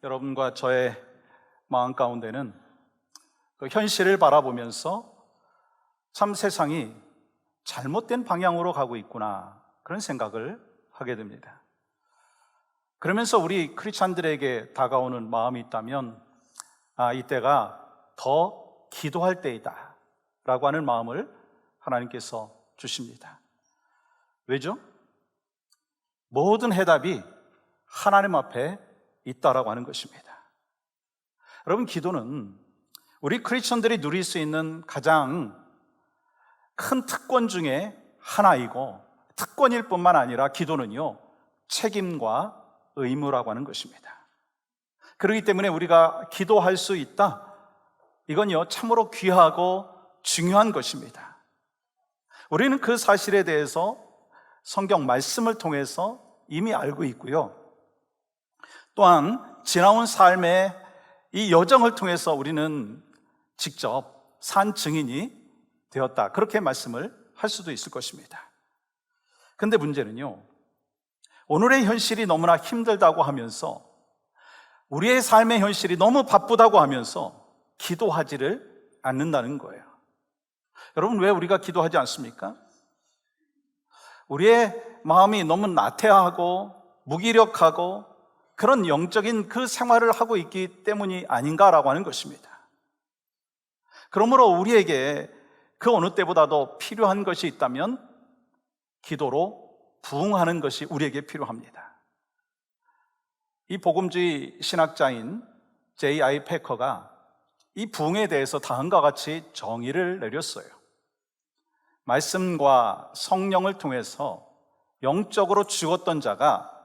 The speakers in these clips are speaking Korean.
여러분과 저의 마음 가운데는 그 현실을 바라보면서 참 세상이 잘못된 방향으로 가고 있구나, 그런 생각을 하게 됩니다. 그러면서 우리 크리스찬들에게 다가오는 마음이 있다면, 이때가 더 기도할 때이다 라고 하는 마음을 하나님께서 주십니다. 왜죠? 모든 해답이 하나님 앞에 있다라고 하는 것입니다. 여러분, 기도는 우리 크리스천들이 누릴 수 있는 가장 큰 특권 중에 하나이고, 특권일 뿐만 아니라 기도는요, 책임과 의무라고 하는 것입니다. 그렇기 때문에 우리가 기도할 수 있다, 이건요 참으로 귀하고 중요한 것입니다. 우리는 그 사실에 대해서 성경 말씀을 통해서 이미 알고 있고요, 또한 지나온 삶의 이 여정을 통해서 우리는 직접 산 증인이 되었다, 그렇게 말씀을 할 수도 있을 것입니다. 근데 문제는요, 오늘의 현실이 너무나 힘들다고 하면서, 우리의 삶의 현실이 너무 바쁘다고 하면서 기도하지를 않는다는 거예요. 여러분, 왜 우리가 기도하지 않습니까? 우리의 마음이 너무 나태하고 무기력하고 그런 영적인 그 생활을 하고 있기 때문이 아닌가라고 하는 것입니다. 그러므로 우리에게 그 어느 때보다도 필요한 것이 있다면 기도로 부응하는 것이 우리에게 필요합니다. 이 복음주의 신학자인 J.I. 패커가 이 부응에 대해서 다음과 같이 정의를 내렸어요. 말씀과 성령을 통해서 영적으로 죽었던 자가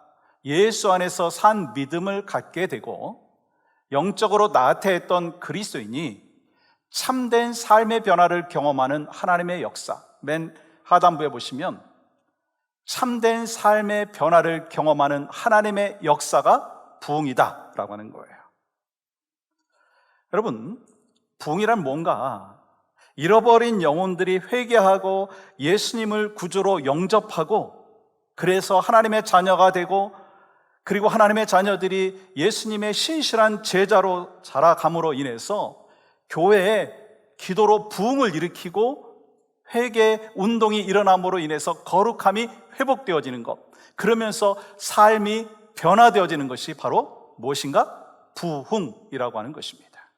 예수 안에서 산 믿음을 갖게 되고, 영적으로 나태했던 그리스도인이 참된 삶의 변화를 경험하는 하나님의 역사, 맨 하단부에 보시면 참된 삶의 변화를 경험하는 하나님의 역사가 부흥이다 라고 하는 거예요. 여러분, 부흥이란 뭔가, 잃어버린 영혼들이 회개하고 예수님을 구주로 영접하고, 그래서 하나님의 자녀가 되고, 그리고 하나님의 자녀들이 예수님의 신실한 제자로 자라감으로 인해서 교회에 기도로 부흥을 일으키고 회개 운동이 일어남으로 인해서 거룩함이 회복되어지는 것, 그러면서 삶이 변화되어지는 것이 바로 무엇인가? 부흥이라고 하는 것입니다.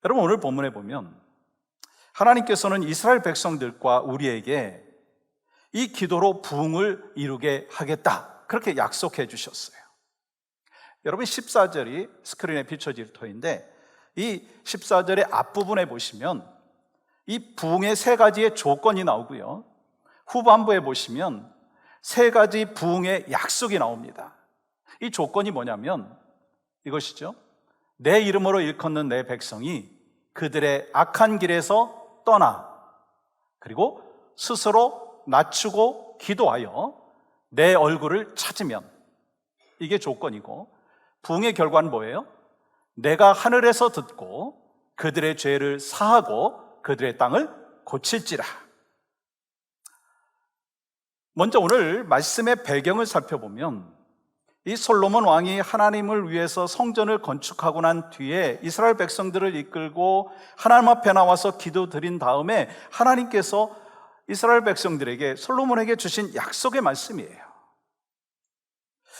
여러분, 오늘 본문에 보면 하나님께서는 이스라엘 백성들과 우리에게 이 기도로 부흥을 이루게 하겠다, 그렇게 약속해 주셨어요. 여러분, 14절이 스크린에 비춰질 터인데, 이 14절의 앞부분에 보시면 이 부흥의 세 가지의 조건이 나오고요, 후반부에 보시면 세 가지 부흥의 약속이 나옵니다. 이 조건이 뭐냐면 이것이죠. 내 이름으로 일컫는 내 백성이 그들의 악한 길에서 떠나, 그리고 스스로 낮추고 기도하여 내 얼굴을 찾으면, 이게 조건이고, 부흥의 결과는 뭐예요? 내가 하늘에서 듣고 그들의 죄를 사하고 그들의 땅을 고칠지라. 먼저 오늘 말씀의 배경을 살펴보면, 이 솔로몬 왕이 하나님을 위해서 성전을 건축하고 난 뒤에 이스라엘 백성들을 이끌고 하나님 앞에 나와서 기도드린 다음에 하나님께서 이스라엘 백성들에게, 솔로몬에게 주신 약속의 말씀이에요.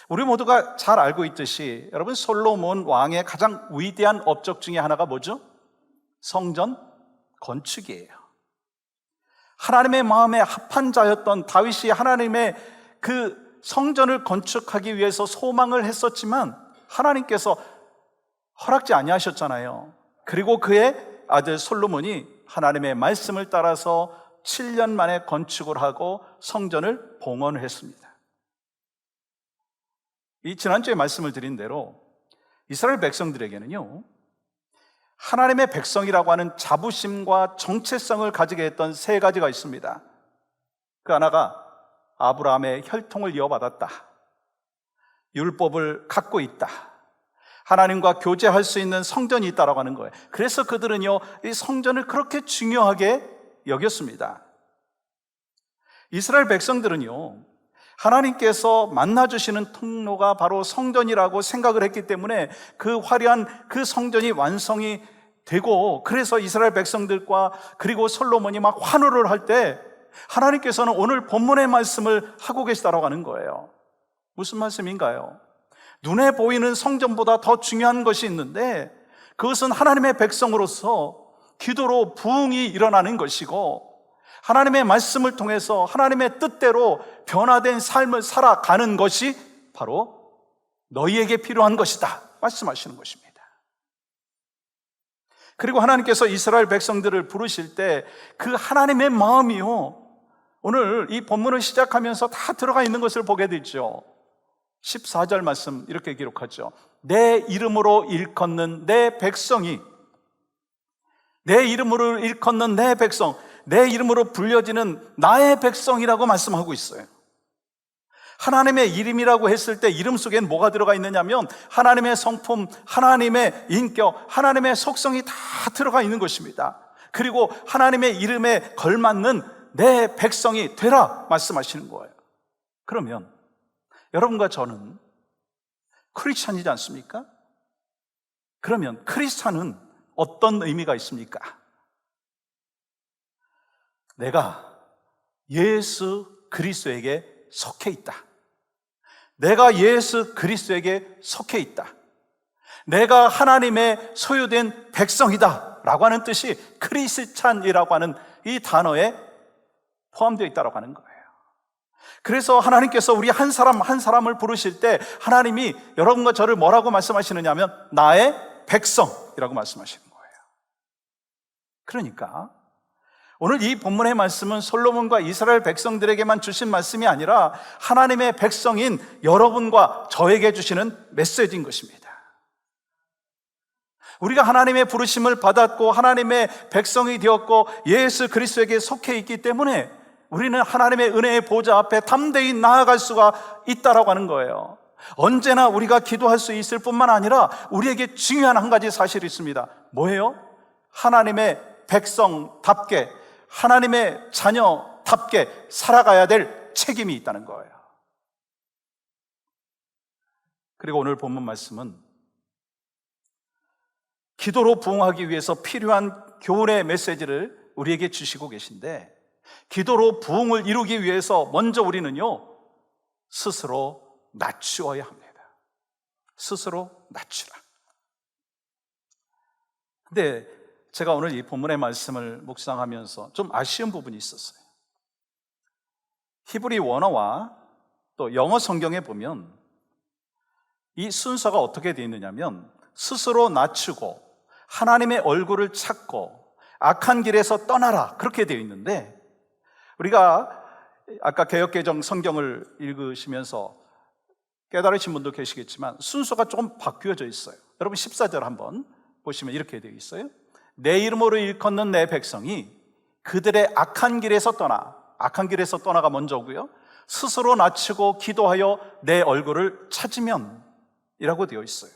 우리 모두가 잘 알고 있듯이 여러분, 솔로몬 왕의 가장 위대한 업적 중에 하나가 뭐죠? 성전 건축이에요. 하나님의 마음에 합한 자였던 다윗이 하나님의 그 성전을 건축하기 위해서 소망을 했었지만 하나님께서 허락지 아니하셨잖아요. 그리고 그의 아들 솔로몬이 하나님의 말씀을 따라서 7년 만에 건축을 하고 성전을 봉헌했습니다. 이 지난주에 말씀을 드린 대로 이스라엘 백성들에게는요, 하나님의 백성이라고 하는 자부심과 정체성을 가지게 했던 세 가지가 있습니다. 그 하나가 아브라함의 혈통을 이어받았다, 율법을 갖고 있다, 하나님과 교제할 수 있는 성전이 있다라고 하는 거예요. 그래서 그들은요, 이 성전을 그렇게 중요하게 여겼습니다. 이스라엘 백성들은요, 하나님께서 만나주시는 통로가 바로 성전이라고 생각을 했기 때문에 그 화려한 그 성전이 완성이 되고, 그래서 이스라엘 백성들과 그리고 솔로몬이 막 환호를 할 때 하나님께서는 오늘 본문의 말씀을 하고 계시다라고 하는 거예요. 무슨 말씀인가요? 눈에 보이는 성전보다 더 중요한 것이 있는데, 그것은 하나님의 백성으로서 기도로 부흥이 일어나는 것이고, 하나님의 말씀을 통해서 하나님의 뜻대로 변화된 삶을 살아가는 것이 바로 너희에게 필요한 것이다 말씀하시는 것입니다. 그리고 하나님께서 이스라엘 백성들을 부르실 때 그 하나님의 마음이요, 오늘 이 본문을 시작하면서 다 들어가 있는 것을 보게 되죠. 14절 말씀 이렇게 기록하죠. 내 이름으로 일컫는 내 백성이, 내 이름으로 일컫는 내 백성, 내 이름으로 불려지는 나의 백성이라고 말씀하고 있어요. 하나님의 이름이라고 했을 때 이름 속엔 뭐가 들어가 있느냐면 하나님의 성품, 하나님의 인격, 하나님의 속성이 다 들어가 있는 것입니다. 그리고 하나님의 이름에 걸맞는 내 백성이 되라 말씀하시는 거예요. 그러면 여러분과 저는 크리스찬이지 않습니까? 그러면 크리스찬은 어떤 의미가 있습니까? 내가 예수 그리스도에게 속해 있다. 내가 예수 그리스도에게 속해 있다. 내가 하나님의 소유된 백성이다 라고 하는 뜻이 크리스찬이라고 하는 이 단어에 포함되어 있다고 하는 거예요. 그래서 하나님께서 우리 한 사람 한 사람을 부르실 때 하나님이 여러분과 저를 뭐라고 말씀하시느냐 하면 나의 백성이라고 말씀하시는 거예요. 그러니까 오늘 이 본문의 말씀은 솔로몬과 이스라엘 백성들에게만 주신 말씀이 아니라 하나님의 백성인 여러분과 저에게 주시는 메시지인 것입니다. 우리가 하나님의 부르심을 받았고 하나님의 백성이 되었고 예수 그리스도에게 속해 있기 때문에 우리는 하나님의 은혜의 보좌 앞에 담대히 나아갈 수가 있다라고 하는 거예요. 언제나 우리가 기도할 수 있을 뿐만 아니라 우리에게 중요한 한 가지 사실이 있습니다. 뭐예요? 하나님의 백성답게, 하나님의 자녀답게 살아가야 될 책임이 있다는 거예요. 그리고 오늘 본문 말씀은 기도로 부흥하기 위해서 필요한 교훈의 메시지를 우리에게 주시고 계신데, 기도로 부흥을 이루기 위해서 먼저 우리는요 스스로 낮추어야 합니다. 스스로 낮추라. 근데 제가 오늘 이 본문의 말씀을 묵상하면서 좀 아쉬운 부분이 있었어요. 히브리 원어와 또 영어 성경에 보면 이 순서가 어떻게 되어 있느냐면 스스로 낮추고 하나님의 얼굴을 찾고 악한 길에서 떠나라 그렇게 되어 있는데, 우리가 아까 개역개정 성경을 읽으시면서 깨달으신 분도 계시겠지만 순서가 조금 바뀌어져 있어요. 여러분 14절 한번 보시면 이렇게 되어 있어요. 내 이름으로 일컫는 내 백성이 그들의 악한 길에서 떠나, 악한 길에서 떠나가 먼저 오고요, 스스로 낮추고 기도하여 내 얼굴을 찾으면 이라고 되어 있어요.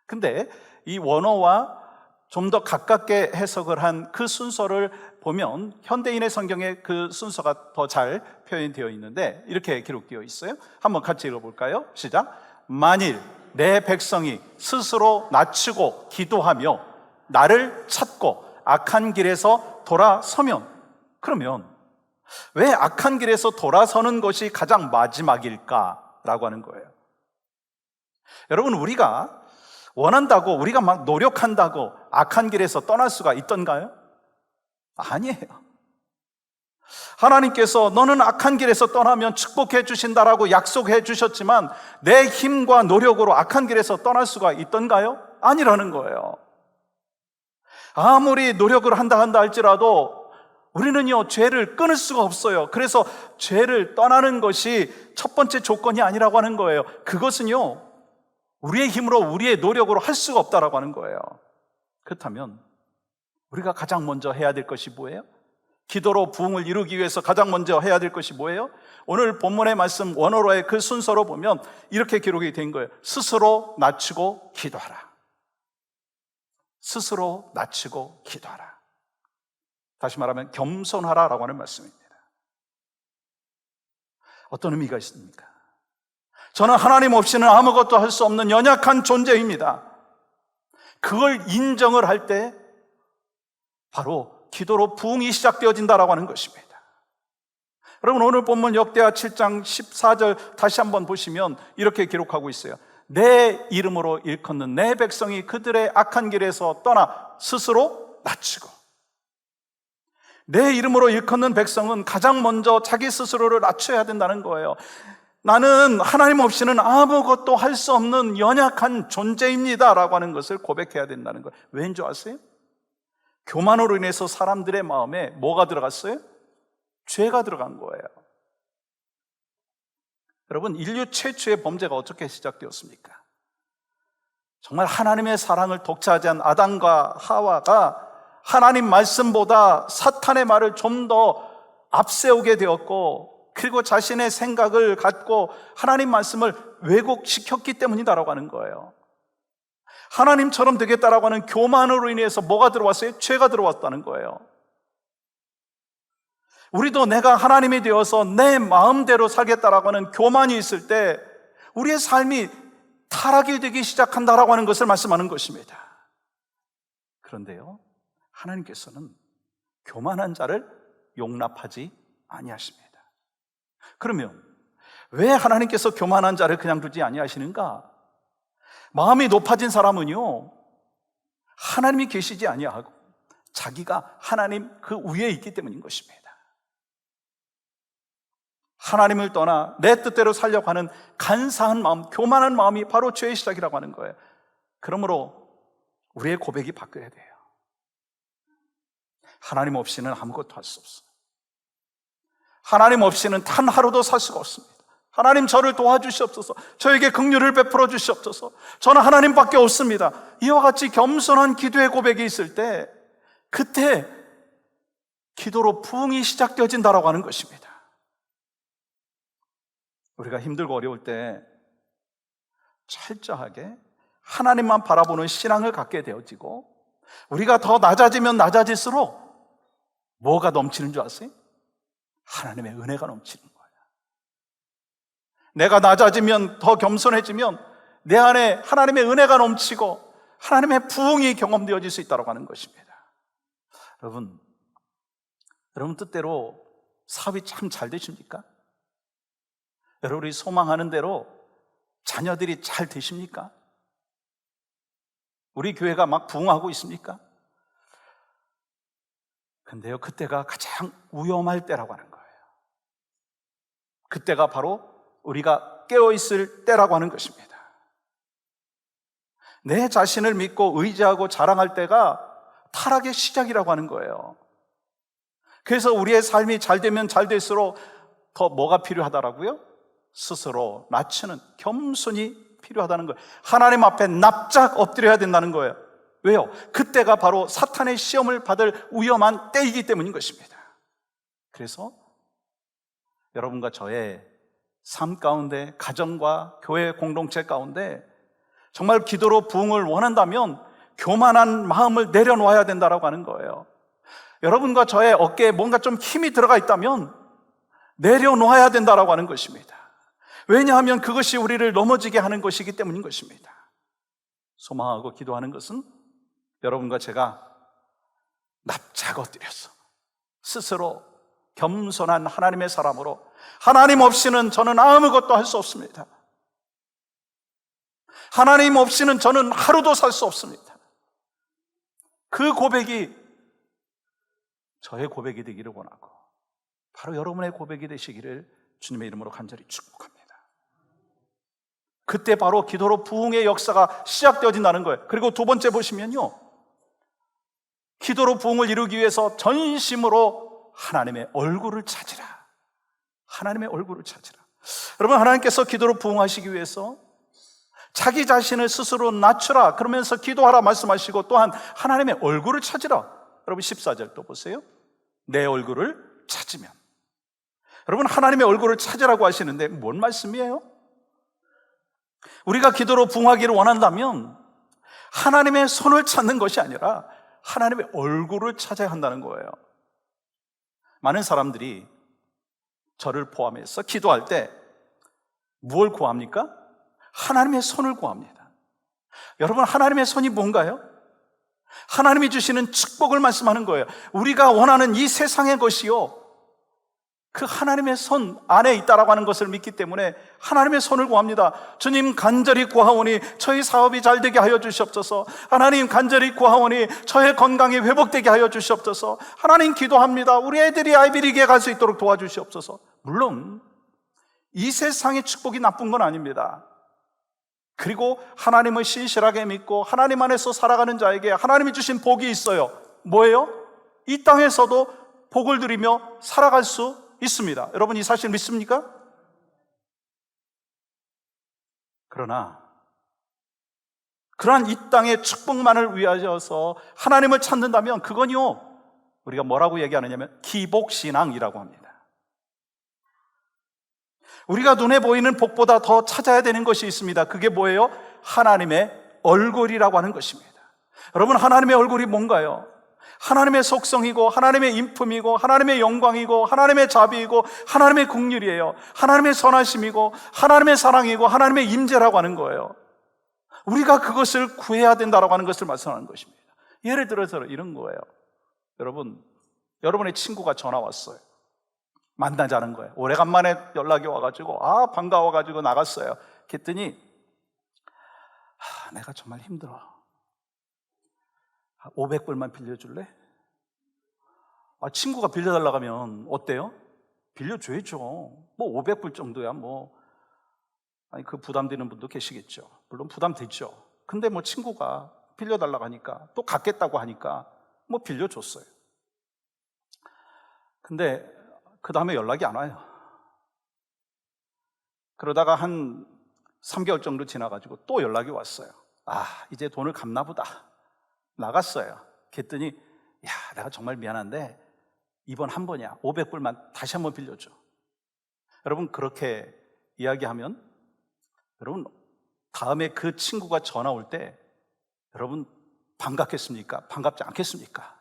근데 이 원어와 좀 더 가깝게 해석을 한 그 순서를 보면 현대인의 성경에 그 순서가 더 잘 표현되어 있는데 이렇게 기록되어 있어요. 한번 같이 읽어볼까요? 시작. 만일 내 백성이 스스로 낮추고 기도하며 나를 찾고 악한 길에서 돌아서면, 그러면 왜 악한 길에서 돌아서는 것이 가장 마지막일까라고 하는 거예요. 여러분, 우리가 원한다고, 우리가 막 노력한다고 악한 길에서 떠날 수가 있던가요? 아니에요. 하나님께서 너는 악한 길에서 떠나면 축복해 주신다라고 약속해 주셨지만 내 힘과 노력으로 악한 길에서 떠날 수가 있던가요? 아니라는 거예요. 아무리 노력을 한다 할지라도 우리는요 죄를 끊을 수가 없어요. 그래서 죄를 떠나는 것이 첫 번째 조건이 아니라고 하는 거예요. 그것은요 우리의 힘으로, 우리의 노력으로 할 수가 없다라고 하는 거예요. 그렇다면 우리가 가장 먼저 해야 될 것이 뭐예요? 기도로 부흥을 이루기 위해서 가장 먼저 해야 될 것이 뭐예요? 오늘 본문의 말씀 원어로의 그 순서로 보면 이렇게 기록이 된 거예요. 스스로 낮추고 기도하라. 스스로 낮추고 기도하라. 다시 말하면 겸손하라라고 하는 말씀입니다. 어떤 의미가 있습니까? 저는 하나님 없이는 아무것도 할 수 없는 연약한 존재입니다. 그걸 인정을 할 때 바로 기도로 부흥이 시작되어진다라고 하는 것입니다. 여러분, 오늘 본문 역대하 7장 14절 다시 한번 보시면 이렇게 기록하고 있어요. 내 이름으로 일컫는 내 백성이 그들의 악한 길에서 떠나 스스로 낮추고. 내 이름으로 일컫는 백성은 가장 먼저 자기 스스로를 낮춰야 된다는 거예요. 나는 하나님 없이는 아무것도 할 수 없는 연약한 존재입니다 라고 하는 것을 고백해야 된다는 거예요. 왠 줄 아세요? 교만으로 인해서 사람들의 마음에 뭐가 들어갔어요? 죄가 들어간 거예요. 여러분, 인류 최초의 범죄가 어떻게 시작되었습니까? 정말 하나님의 사랑을 독차지한 아담과 하와가 하나님 말씀보다 사탄의 말을 좀 더 앞세우게 되었고, 그리고 자신의 생각을 갖고 하나님 말씀을 왜곡시켰기 때문이다라고 하는 거예요. 하나님처럼 되겠다라고 하는 교만으로 인해서 뭐가 들어왔어요? 죄가 들어왔다는 거예요. 우리도 내가 하나님이 되어서 내 마음대로 살겠다라고 하는 교만이 있을 때 우리의 삶이 타락이 되기 시작한다라고 하는 것을 말씀하는 것입니다. 그런데요, 하나님께서는 교만한 자를 용납하지 아니하십니다. 그러면 왜 하나님께서 교만한 자를 그냥 두지 아니하시는가? 마음이 높아진 사람은요, 하나님이 계시지 아니하고 자기가 하나님 그 위에 있기 때문인 것입니다. 하나님을 떠나 내 뜻대로 살려고 하는 간사한 마음, 교만한 마음이 바로 죄의 시작이라고 하는 거예요. 그러므로 우리의 고백이 바뀌어야 돼요. 하나님 없이는 아무것도 할 수 없어요. 하나님 없이는 단 하루도 살 수가 없습니다. 하나님, 저를 도와주시옵소서. 저에게 긍휼을 베풀어 주시옵소서. 저는 하나님밖에 없습니다. 이와 같이 겸손한 기도의 고백이 있을 때 그때 기도로 부흥이 시작되어진다라고 하는 것입니다. 우리가 힘들고 어려울 때 철저하게 하나님만 바라보는 신앙을 갖게 되어지고, 우리가 더 낮아지면 낮아질수록 뭐가 넘치는 줄 아세요? 하나님의 은혜가 넘치는 거예요. 내가 낮아지면, 더 겸손해지면 내 안에 하나님의 은혜가 넘치고 하나님의 부흥이 경험되어질 수 있다고 하는 것입니다. 여러분 뜻대로 사업이 참 잘 되십니까? 여러분이 소망하는 대로 자녀들이 잘 되십니까? 우리 교회가 막 부흥하고 있습니까? 근데요, 그때가 가장 위험할 때라고 하는 거예요. 그때가 바로 우리가 깨어있을 때라고 하는 것입니다. 내 자신을 믿고 의지하고 자랑할 때가 타락의 시작이라고 하는 거예요. 그래서 우리의 삶이 잘 되면 잘 될수록 더 뭐가 필요하다라고요? 스스로 낮추는 겸손이 필요하다는 거예요. 하나님 앞에 납작 엎드려야 된다는 거예요. 왜요? 그때가 바로 사탄의 시험을 받을 위험한 때이기 때문인 것입니다. 그래서 여러분과 저의 삶 가운데, 가정과 교회 공동체 가운데 정말 기도로 부흥을 원한다면 교만한 마음을 내려놓아야 된다라고 하는 거예요. 여러분과 저의 어깨에 뭔가 좀 힘이 들어가 있다면 내려놓아야 된다라고 하는 것입니다. 왜냐하면 그것이 우리를 넘어지게 하는 것이기 때문인 것입니다. 소망하고 기도하는 것은 여러분과 제가 납작 엎드려서 스스로 겸손한 하나님의 사람으로, 하나님 없이는 저는 아무것도 할 수 없습니다. 하나님 없이는 저는 하루도 살 수 없습니다. 그 고백이 저의 고백이 되기를 원하고 바로 여러분의 고백이 되시기를 주님의 이름으로 간절히 축복합니다. 그때 바로 기도로 부흥의 역사가 시작되어진다는 거예요. 그리고 두 번째 보시면요, 기도로 부흥을 이루기 위해서 전심으로 하나님의 얼굴을 찾으라. 하나님의 얼굴을 찾으라. 여러분, 하나님께서 기도로 부흥하시기 위해서 자기 자신을 스스로 낮추라 그러면서 기도하라 말씀하시고, 또한 하나님의 얼굴을 찾으라. 여러분 14절 또 보세요. 내 얼굴을 찾으면. 여러분, 하나님의 얼굴을 찾으라고 하시는데 뭔 말씀이에요? 우리가 기도로 부흥하기를 원한다면 하나님의 손을 찾는 것이 아니라 하나님의 얼굴을 찾아야 한다는 거예요. 많은 사람들이 저를 포함해서 기도할 때 무엇을 구합니까? 하나님의 손을 구합니다. 여러분, 하나님의 손이 뭔가요? 하나님이 주시는 축복을 말씀하는 거예요. 우리가 원하는 이 세상의 것이요, 그 하나님의 손 안에 있다라고 하는 것을 믿기 때문에 하나님의 손을 구합니다. 주님, 간절히 구하오니 저희 사업이 잘 되게 하여 주시옵소서. 하나님, 간절히 구하오니 저의 건강이 회복되게 하여 주시옵소서. 하나님, 기도합니다. 우리 애들이 아이비리그에 갈 수 있도록 도와주시옵소서. 물론 이 세상의 축복이 나쁜 건 아닙니다. 그리고 하나님을 신실하게 믿고 하나님 안에서 살아가는 자에게 하나님이 주신 복이 있어요. 뭐예요? 이 땅에서도 복을 누리며 살아갈 수 있습니다. 여러분, 이 사실 믿습니까? 그러나 그러한 이 땅의 축복만을 위하여서 하나님을 찾는다면 그건요, 우리가 뭐라고 얘기하느냐면 기복신앙이라고 합니다. 우리가 눈에 보이는 복보다 더 찾아야 되는 것이 있습니다. 그게 뭐예요? 하나님의 얼굴이라고 하는 것입니다. 여러분, 하나님의 얼굴이 뭔가요? 하나님의 속성이고 하나님의 인품이고 하나님의 영광이고 하나님의 자비이고 하나님의 긍휼이에요. 하나님의 선하심이고 하나님의 사랑이고 하나님의 임재라고 하는 거예요. 우리가 그것을 구해야 된다라고 하는 것을 말씀하는 것입니다. 예를 들어서 이런 거예요. 여러분, 여러분의 친구가 전화 왔어요. 만나자는 거예요. 오래간만에 연락이 와가지고 반가워가지고 나갔어요. 그랬더니 내가 정말 힘들어. 500불만 빌려줄래? 친구가 빌려달라고 하면 어때요? 빌려줘야죠. 뭐 500불 정도야 아니, 그 부담되는 분도 계시겠죠. 물론 부담되죠. 근데 친구가 빌려달라고 하니까 또 갚겠다고 하니까 빌려줬어요. 근데 그 다음에 연락이 안 와요. 그러다가 한 3개월 정도 지나가지고 또 연락이 왔어요. 이제 돈을 갚나 보다. 나갔어요. 그랬더니 내가 정말 미안한데 이번 한 번이야. 500불만 다시 한번 빌려줘. 여러분, 그렇게 이야기하면 여러분, 다음에 그 친구가 전화 올 때 여러분 반갑겠습니까? 반갑지 않겠습니까?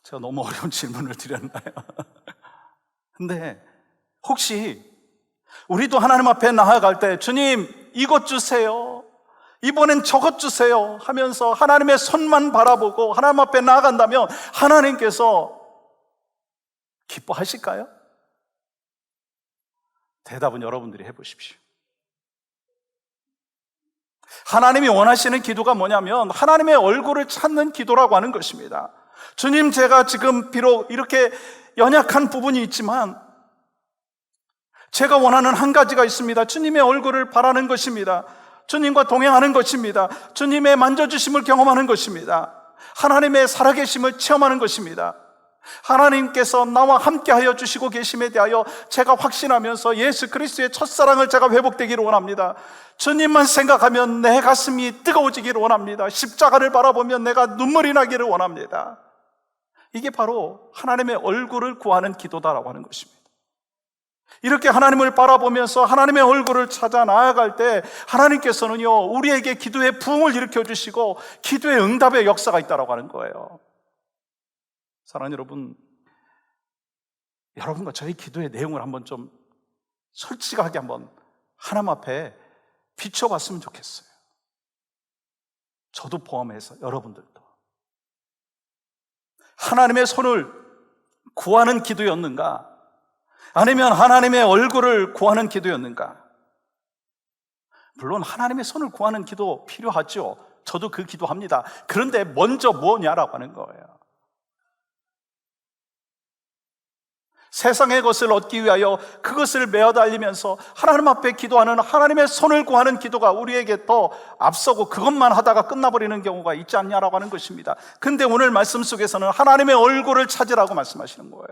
제가 너무 어려운 질문을 드렸나요? 근데 혹시 우리도 하나님 앞에 나아갈 때 주님, 이것 주세요, 이번엔 저것 주세요 하면서 하나님의 손만 바라보고 하나님 앞에 나아간다면 하나님께서 기뻐하실까요? 대답은 여러분들이 해보십시오. 하나님이 원하시는 기도가 뭐냐면 하나님의 얼굴을 찾는 기도라고 하는 것입니다. 주님, 제가 지금 비록 이렇게 연약한 부분이 있지만 제가 원하는 한 가지가 있습니다. 주님의 얼굴을 바라는 것입니다. 주님과 동행하는 것입니다. 주님의 만져주심을 경험하는 것입니다. 하나님의 살아계심을 체험하는 것입니다. 하나님께서 나와 함께하여 주시고 계심에 대하여 제가 확신하면서 예수 그리스도의 첫사랑을 제가 회복되기를 원합니다. 주님만 생각하면 내 가슴이 뜨거워지기를 원합니다. 십자가를 바라보면 내가 눈물이 나기를 원합니다. 이게 바로 하나님의 얼굴을 구하는 기도다라고 하는 것입니다. 이렇게 하나님을 바라보면서 하나님의 얼굴을 찾아 나아갈 때 하나님께서는요, 우리에게 기도의 부흥을 일으켜 주시고 기도의 응답의 역사가 있다라고 하는 거예요. 사랑하는 여러분, 여러분과 저희 기도의 내용을 한번 좀 솔직하게 한번 하나님 앞에 비춰봤으면 좋겠어요. 저도 포함해서 여러분들도 하나님의 손을 구하는 기도였는가? 아니면 하나님의 얼굴을 구하는 기도였는가? 물론 하나님의 손을 구하는 기도 필요하죠. 저도 그 기도합니다. 그런데 먼저 뭐냐라고 하는 거예요. 세상의 것을 얻기 위하여 그것을 메어달리면서 하나님 앞에 기도하는 하나님의 손을 구하는 기도가 우리에게 더 앞서고 그것만 하다가 끝나버리는 경우가 있지 않냐라고 하는 것입니다. 근데 오늘 말씀 속에서는 하나님의 얼굴을 찾으라고 말씀하시는 거예요.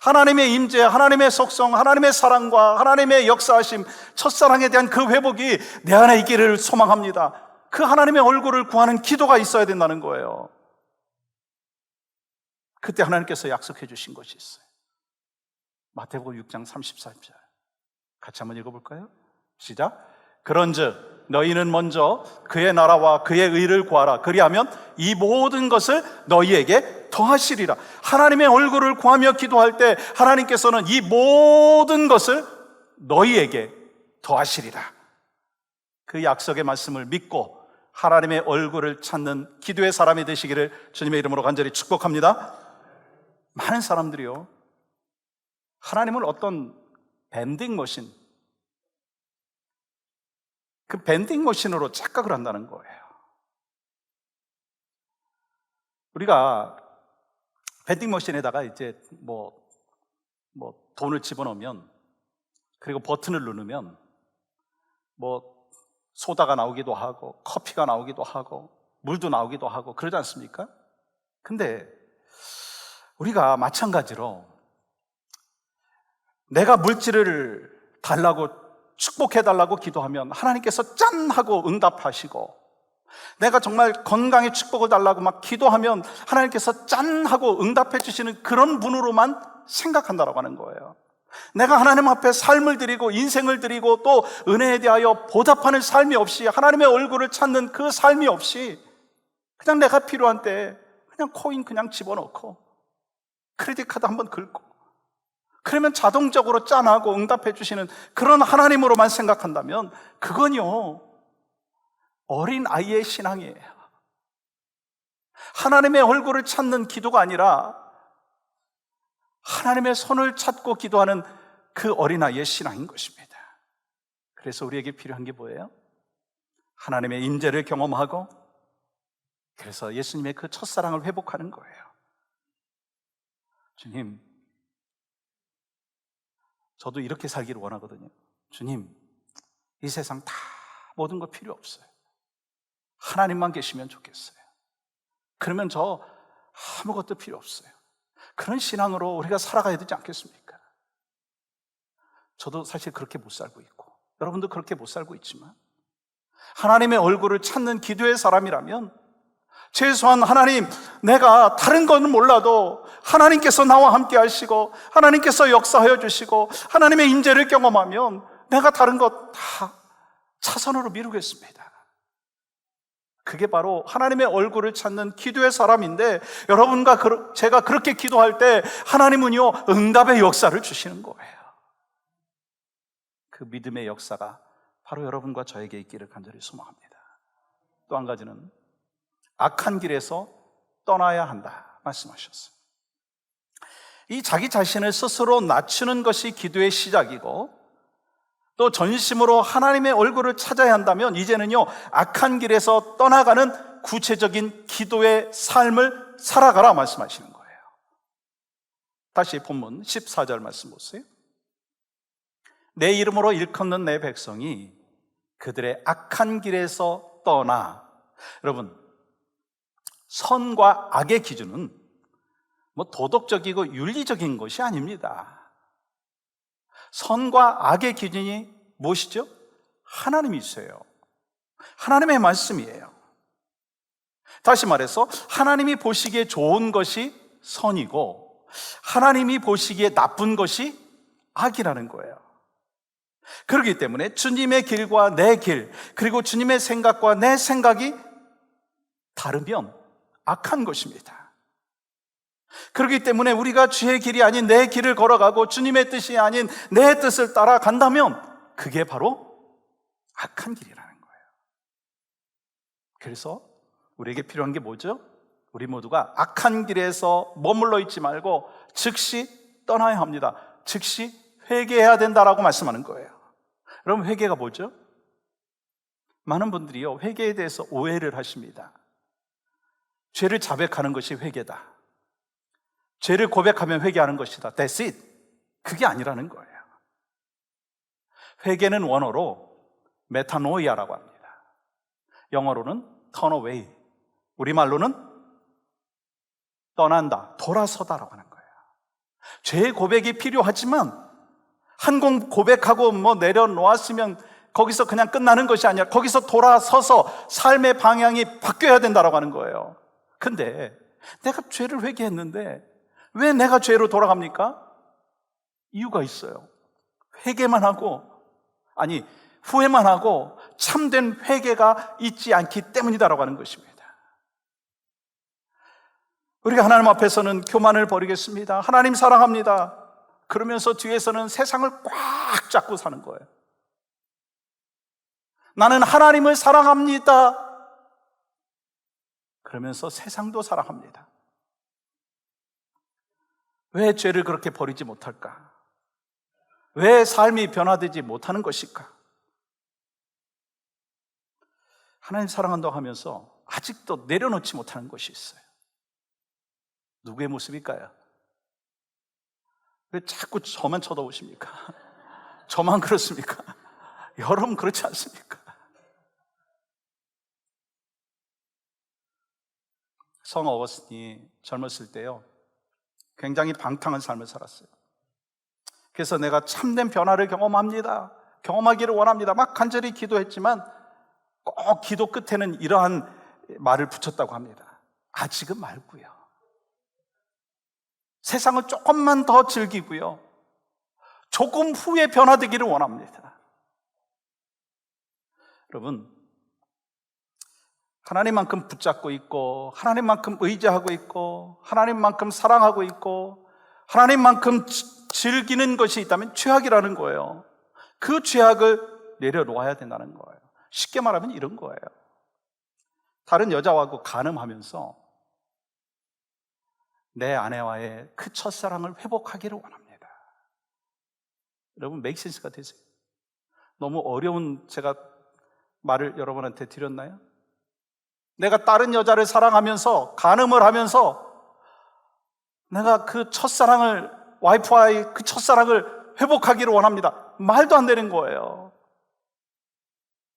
하나님의 임재, 하나님의 속성, 하나님의 사랑과 하나님의 역사하심, 첫사랑에 대한 그 회복이 내 안에 있기를 소망합니다. 그 하나님의 얼굴을 구하는 기도가 있어야 된다는 거예요. 그때 하나님께서 약속해 주신 것이 있어요. 마태복음 6장 34절 같이 한번 읽어볼까요? 시작. 그런즉 너희는 먼저 그의 나라와 그의 의를 구하라. 그리하면 이 모든 것을 너희에게 더하시리라. 하나님의 얼굴을 구하며 기도할 때 하나님께서는 이 모든 것을 너희에게 더하시리라. 그 약속의 말씀을 믿고 하나님의 얼굴을 찾는 기도의 사람이 되시기를 주님의 이름으로 간절히 축복합니다. 많은 사람들이요, 하나님을 어떤 밴딩머신, 그 밴딩머신으로 착각을 한다는 거예요. 우리가 밴딩머신에다가 이제 돈을 집어넣으면, 그리고 버튼을 누르면 소다가 나오기도 하고 커피가 나오기도 하고 물도 나오기도 하고 그러지 않습니까? 근데 우리가 마찬가지로 내가 물질을 달라고, 축복해달라고 기도하면 하나님께서 짠 하고 응답하시고, 내가 정말 건강의 축복을 달라고 막 기도하면 하나님께서 짠 하고 응답해 주시는 그런 분으로만 생각한다라고 하는 거예요. 내가 하나님 앞에 삶을 드리고 인생을 드리고 또 은혜에 대하여 보답하는 삶이 없이, 하나님의 얼굴을 찾는 그 삶이 없이, 그냥 내가 필요한 때 그냥 코인 그냥 집어넣고 크레딧 카드 한번 긁고 그러면 자동적으로 짠하고 응답해 주시는 그런 하나님으로만 생각한다면 그건요, 어린 아이의 신앙이에요. 하나님의 얼굴을 찾는 기도가 아니라 하나님의 손을 찾고 기도하는 그 어린아이의 신앙인 것입니다. 그래서 우리에게 필요한 게 뭐예요? 하나님의 임재를 경험하고, 그래서 예수님의 그 첫사랑을 회복하는 거예요. 주님, 저도 이렇게 살기를 원하거든요. 주님, 이 세상 다 모든 거 필요 없어요. 하나님만 계시면 좋겠어요. 그러면 저 아무것도 필요 없어요. 그런 신앙으로 우리가 살아가야 되지 않겠습니까? 저도 사실 그렇게 못 살고 있고 여러분도 그렇게 못 살고 있지만, 하나님의 얼굴을 찾는 기도의 사람이라면 최소한 하나님, 내가 다른 건 몰라도 하나님께서 나와 함께 하시고 하나님께서 역사하여 주시고 하나님의 임재를 경험하면 내가 다른 것 다 차선으로 미루겠습니다. 그게 바로 하나님의 얼굴을 찾는 기도의 사람인데, 여러분과 제가 그렇게 기도할 때 하나님은요, 응답의 역사를 주시는 거예요. 그 믿음의 역사가 바로 여러분과 저에게 있기를 간절히 소망합니다. 또 한 가지는 악한 길에서 떠나야 한다 말씀하셨어요. 이 자기 자신을 스스로 낮추는 것이 기도의 시작이고, 또 전심으로 하나님의 얼굴을 찾아야 한다면 이제는요, 악한 길에서 떠나가는 구체적인 기도의 삶을 살아가라 말씀하시는 거예요. 다시 본문 14절 말씀 보세요. 내 이름으로 일컫는 내 백성이 그들의 악한 길에서 떠나. 여러분, 선과 악의 기준은 도덕적이고 윤리적인 것이 아닙니다. 선과 악의 기준이 무엇이죠? 하나님이세요. 하나님의 말씀이에요. 다시 말해서 하나님이 보시기에 좋은 것이 선이고 하나님이 보시기에 나쁜 것이 악이라는 거예요. 그렇기 때문에 주님의 길과 내 길, 그리고 주님의 생각과 내 생각이 다르면 악한 것입니다. 그렇기 때문에 우리가 주의 길이 아닌 내 길을 걸어가고 주님의 뜻이 아닌 내 뜻을 따라간다면 그게 바로 악한 길이라는 거예요. 그래서 우리에게 필요한 게 뭐죠? 우리 모두가 악한 길에서 머물러 있지 말고 즉시 떠나야 합니다. 즉시 회개해야 된다라고 말씀하는 거예요. 여러분, 회개가 뭐죠? 많은 분들이요, 회개에 대해서 오해를 하십니다. 죄를 자백하는 것이 회개다. 죄를 고백하면 회개하는 것이다. That's it. 그게 아니라는 거예요. 회개는 원어로 메타노이아라고 합니다. 영어로는 turn away. 우리말로는 떠난다, 돌아서다라고 하는 거예요. 죄의 고백이 필요하지만 한 번 고백하고 내려놓았으면 거기서 그냥 끝나는 것이 아니라 거기서 돌아서서 삶의 방향이 바뀌어야 된다라고 하는 거예요. 근데 내가 죄를 회개했는데 왜 내가 죄로 돌아갑니까? 이유가 있어요. 회개만 하고, 후회만 하고 참된 회개가 있지 않기 때문이다라고 하는 것입니다. 우리가 하나님 앞에서는 교만을 버리겠습니다, 하나님 사랑합니다 그러면서 뒤에서는 세상을 꽉 잡고 사는 거예요. 나는 하나님을 사랑합니다 그러면서 세상도 사랑합니다. 왜 죄를 그렇게 버리지 못할까? 왜 삶이 변화되지 못하는 것일까? 하나님 사랑한다고 하면서 아직도 내려놓지 못하는 것이 있어요. 누구의 모습일까요? 왜 자꾸 저만 쳐다보십니까? 저만 그렇습니까? 여러분 그렇지 않습니까? 성 어거스틴이 젊었을 때요, 굉장히 방탕한 삶을 살았어요. 그래서 내가 참된 변화를 경험하기를 원합니다 막 간절히 기도했지만 꼭 기도 끝에는 이러한 말을 붙였다고 합니다. 아직은 말고요, 세상을 조금만 더 즐기고요, 조금 후에 변화되기를 원합니다. 여러분, 하나님만큼 붙잡고 있고, 하나님만큼 의지하고 있고, 하나님만큼 사랑하고 있고, 하나님만큼 즐기는 것이 있다면 죄악이라는 거예요. 그 죄악을 내려놓아야 된다는 거예요. 쉽게 말하면 이런 거예요. 다른 여자하고 간음하면서 내 아내와의 그 첫사랑을 회복하기를 원합니다. 여러분, make sense가 되세요? 너무 어려운 제가 말을 여러분한테 드렸나요? 내가 다른 여자를 사랑하면서 간음을 하면서 내가 그 첫사랑을, 와이프와의 그 첫사랑을 회복하기를 원합니다. 말도 안 되는 거예요.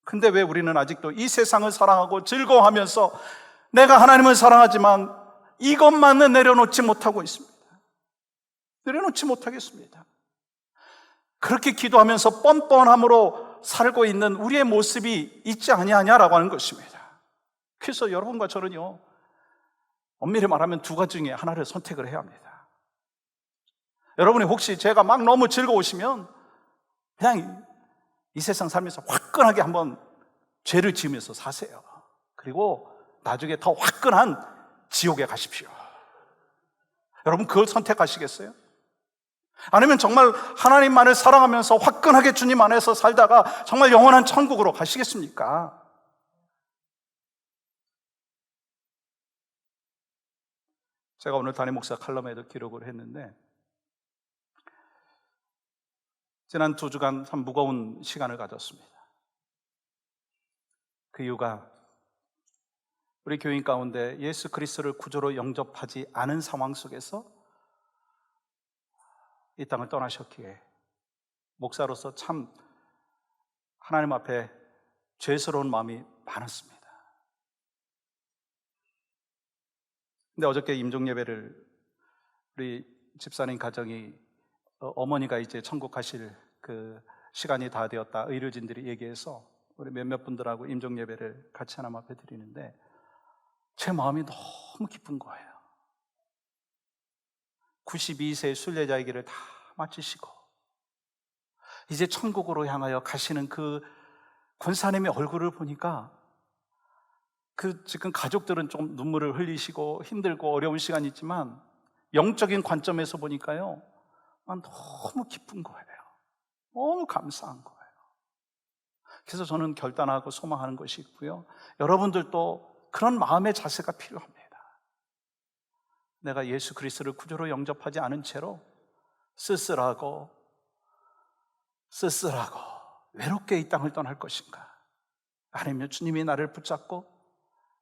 근데 왜 우리는 아직도 이 세상을 사랑하고 즐거워하면서 내가 하나님을 사랑하지만 이것만은 내려놓지 못하고 있습니다. 내려놓지 못하겠습니다. 그렇게 기도하면서 뻔뻔함으로 살고 있는 우리의 모습이 있지 아니하냐라고 하는 것입니다. 그래서 여러분과 저는요, 엄밀히 말하면 두 가지 중에 하나를 선택을 해야 합니다. 여러분이 혹시 제가 막 너무 즐거우시면 그냥 이 세상 살면서 화끈하게 한번 죄를 지으면서 사세요. 그리고 나중에 더 화끈한 지옥에 가십시오. 여러분, 그걸 선택하시겠어요? 아니면 정말 하나님만을 사랑하면서 화끈하게 주님 안에서 살다가 정말 영원한 천국으로 가시겠습니까? 제가 오늘 담임 목사 칼럼에도 기록을 했는데, 지난 2주간 참 무거운 시간을 가졌습니다. 그 이유가 우리 교인 가운데 예수 그리스도를 구주로 영접하지 않은 상황 속에서 이 땅을 떠나셨기에 목사로서 참 하나님 앞에 죄스러운 마음이 많았습니다. 근데 어저께 임종예배를 우리 집사님 가정이 어머니가 이제 천국 가실 그 시간이 다 되었다 의료진들이 얘기해서 우리 몇몇 분들하고 임종예배를 같이 하나님 앞에 드리는데 제 마음이 너무 기쁜 거예요. 92세의 순례자의 길을 다 마치시고 이제 천국으로 향하여 가시는 그 권사님의 얼굴을 보니까 그 지금 가족들은 좀 눈물을 흘리시고 힘들고 어려운 시간이 있지만 영적인 관점에서 보니까요, 너무 기쁜 거예요. 너무 감사한 거예요. 그래서 저는 결단하고 소망하는 것이 있고요, 여러분들도 그런 마음의 자세가 필요합니다. 내가 예수 그리스도를 구주로 영접하지 않은 채로 쓸쓸하고 외롭게 이 땅을 떠날 것인가, 아니면 주님이 나를 붙잡고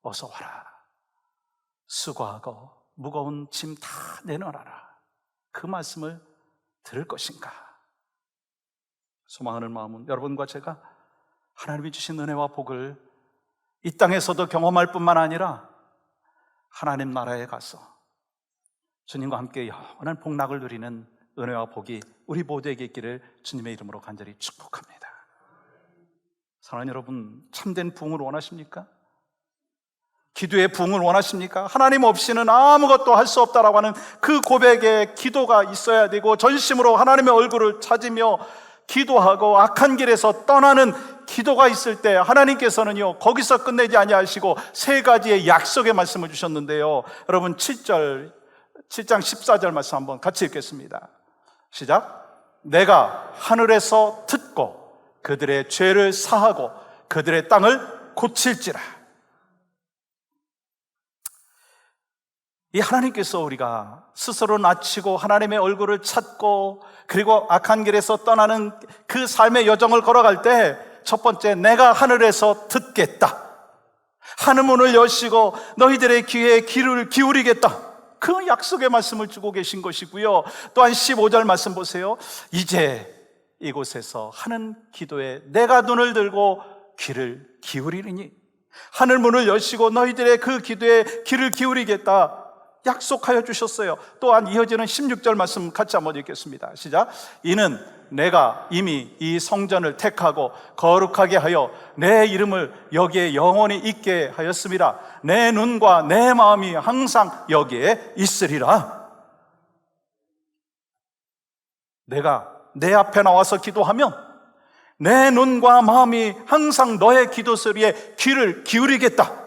어서 와라, 수고하고 무거운 짐 다 내놓아라, 그 말씀을 들을 것인가. 소망하는 마음은 여러분과 제가 하나님이 주신 은혜와 복을 이 땅에서도 경험할 뿐만 아니라 하나님 나라에 가서 주님과 함께 영원한 복락을 누리는 은혜와 복이 우리 모두에게 있기를 주님의 이름으로 간절히 축복합니다. 사랑하는 여러분, 참된 부흥을 원하십니까? 기도의 부흥을 원하십니까? 하나님 없이는 아무것도 할 수 없다라고 하는 그 고백에 기도가 있어야 되고, 전심으로 하나님의 얼굴을 찾으며 기도하고 악한 길에서 떠나는 기도가 있을 때 하나님께서는요, 거기서 끝내지 아니하시고 세 가지의 약속의 말씀을 주셨는데요. 여러분 7장 14절 말씀 한번 같이 읽겠습니다. 시작. 내가 하늘에서 듣고 그들의 죄를 사하고 그들의 땅을 고칠지라. 이 하나님께서 우리가 스스로 낮추고 하나님의 얼굴을 찾고 그리고 악한 길에서 떠나는 그 삶의 여정을 걸어갈 때 첫 번째, 내가 하늘에서 듣겠다. 하늘문을 여시고 너희들의 귀에 귀를 기울이겠다. 그 약속의 말씀을 주고 계신 것이고요. 또한 15절 말씀 보세요. 이제 이곳에서 하는 기도에 내가 눈을 들고 귀를 기울이리니 하늘문을 여시고 너희들의 그 기도에 귀를 기울이겠다 약속하여 주셨어요. 또한 이어지는 16절 말씀 같이 한번 읽겠습니다. 시작. 이는 내가 이미 이 성전을 택하고 거룩하게 하여 내 이름을 여기에 영원히 있게 하였음이라. 내 눈과 내 마음이 항상 여기에 있으리라. 내가 내 앞에 나와서 기도하면 내 눈과 마음이 항상 너의 기도 소리에 귀를 기울이겠다.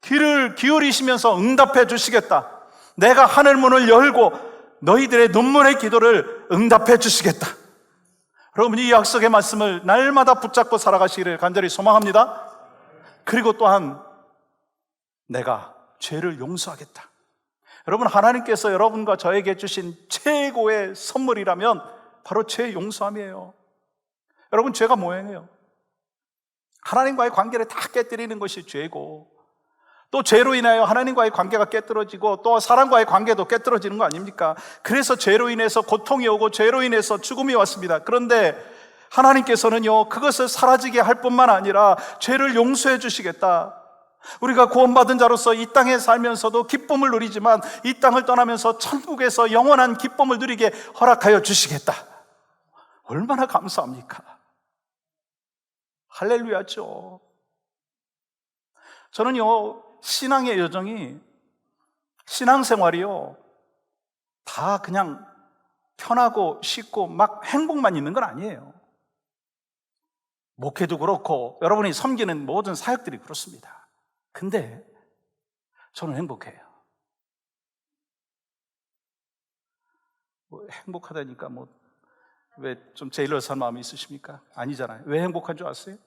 귀를 기울이시면서 응답해 주시겠다. 내가 하늘문을 열고 너희들의 눈물의 기도를 응답해 주시겠다. 여러분, 이 약속의 말씀을 날마다 붙잡고 살아가시기를 간절히 소망합니다. 그리고 또한 내가 죄를 용서하겠다. 여러분, 하나님께서 여러분과 저에게 주신 최고의 선물이라면 바로 죄 용서함이에요. 여러분, 죄가 뭐예요? 하나님과의 관계를 다 깨뜨리는 것이 죄고, 또 죄로 인하여 하나님과의 관계가 깨뜨려지고 또 사람과의 관계도 깨뜨려지는 거 아닙니까? 그래서 죄로 인해서 고통이 오고 죄로 인해서 죽음이 왔습니다. 그런데 하나님께서는요, 그것을 사라지게 할 뿐만 아니라 죄를 용서해 주시겠다. 우리가 구원받은 자로서 이 땅에 살면서도 기쁨을 누리지만 이 땅을 떠나면서 천국에서 영원한 기쁨을 누리게 허락하여 주시겠다. 얼마나 감사합니까? 할렐루야죠. 저는요, 신앙의 여정이, 신앙생활이요, 다 그냥 편하고 쉽고 막 행복만 있는 건 아니에요. 목회도 그렇고 여러분이 섬기는 모든 사역들이 그렇습니다. 근데 저는 행복해요. 행복하다니까 왜 좀 제일러스한 마음이 있으십니까? 아니잖아요. 왜 행복한 줄 아세요?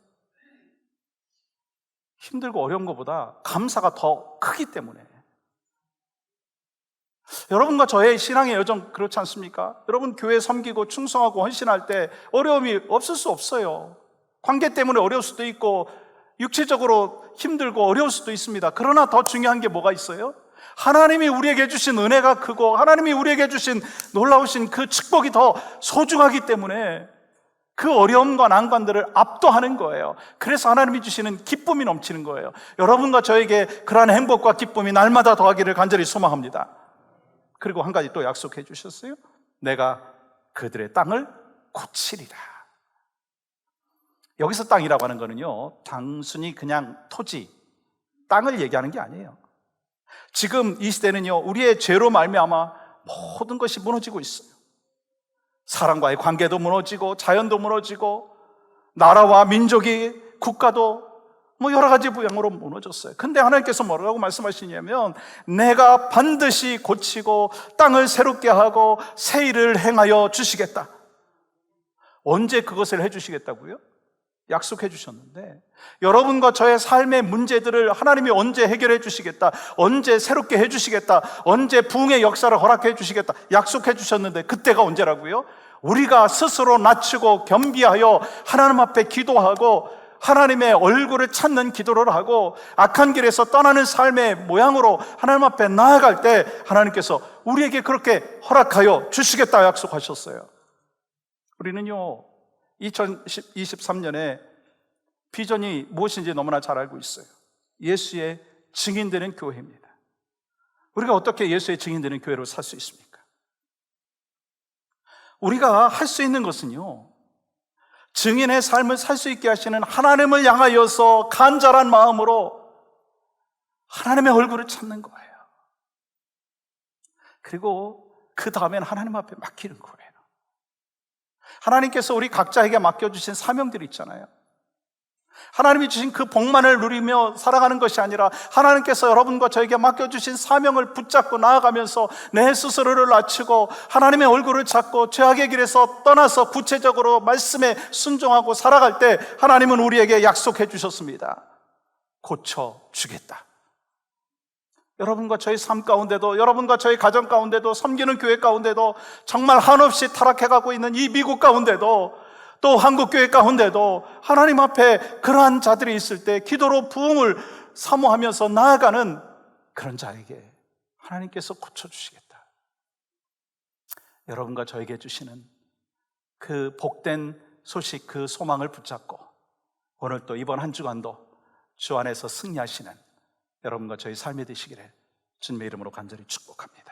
힘들고 어려운 것보다 감사가 더 크기 때문에. 여러분과 저의 신앙의 여정 그렇지 않습니까? 여러분 교회 섬기고 충성하고 헌신할 때 어려움이 없을 수 없어요. 관계 때문에 어려울 수도 있고 육체적으로 힘들고 어려울 수도 있습니다. 그러나 더 중요한 게 뭐가 있어요? 하나님이 우리에게 주신 은혜가 크고 하나님이 우리에게 주신 놀라우신 그 축복이 더 소중하기 때문에 그 어려움과 난관들을 압도하는 거예요. 그래서 하나님이 주시는 기쁨이 넘치는 거예요. 여러분과 저에게 그러한 행복과 기쁨이 날마다 더하기를 간절히 소망합니다. 그리고 한 가지 또 약속해 주셨어요. 내가 그들의 땅을 고치리라. 여기서 땅이라고 하는 거는요, 단순히 그냥 토지, 땅을 얘기하는 게 아니에요. 지금 이 시대는요, 우리의 죄로 말미암아 모든 것이 무너지고 있어요. 사람과의 관계도 무너지고 자연도 무너지고 나라와 민족이 국가도 여러 가지 부양으로 무너졌어요. 근데 하나님께서 뭐라고 말씀하시냐면 내가 반드시 고치고 땅을 새롭게 하고 새 일을 행하여 주시겠다. 언제 그것을 해주시겠다고요? 약속해 주셨는데 여러분과 저의 삶의 문제들을 하나님이 언제 해결해 주시겠다, 언제 새롭게 해 주시겠다, 언제 부흥의 역사를 허락해 주시겠다 약속해 주셨는데 그때가 언제라고요? 우리가 스스로 낮추고 겸비하여 하나님 앞에 기도하고 하나님의 얼굴을 찾는 기도를 하고 악한 길에서 떠나는 삶의 모양으로 하나님 앞에 나아갈 때 하나님께서 우리에게 그렇게 허락하여 주시겠다 약속하셨어요. 우리는요 2023년에 비전이 무엇인지 너무나 잘 알고 있어요. 예수의 증인되는 교회입니다. 우리가 어떻게 예수의 증인되는 교회로 살 수 있습니까? 우리가 할 수 있는 것은요, 증인의 삶을 살 수 있게 하시는 하나님을 향하여서 간절한 마음으로 하나님의 얼굴을 찾는 거예요. 그리고 그 다음엔 하나님 앞에 맡기는 거예요. 하나님께서 우리 각자에게 맡겨주신 사명들이 있잖아요. 하나님이 주신 그 복만을 누리며 살아가는 것이 아니라 하나님께서 여러분과 저에게 맡겨주신 사명을 붙잡고 나아가면서 내 스스로를 낮추고 하나님의 얼굴을 찾고 죄악의 길에서 떠나서 구체적으로 말씀에 순종하고 살아갈 때 하나님은 우리에게 약속해 주셨습니다. 고쳐주겠다. 여러분과 저희 삶 가운데도, 여러분과 저희 가정 가운데도, 섬기는 교회 가운데도, 정말 한없이 타락해가고 있는 이 미국 가운데도, 또 한국교회 가운데도 하나님 앞에 그러한 자들이 있을 때 기도로 부흥을 사모하면서 나아가는 그런 자에게 하나님께서 고쳐주시겠다. 여러분과 저에게 주시는 그 복된 소식, 그 소망을 붙잡고 오늘 또 이번 한 주간도 주 안에서 승리하시는 여러분과 저희 삶이 되시기를 주님의 이름으로 간절히 축복합니다.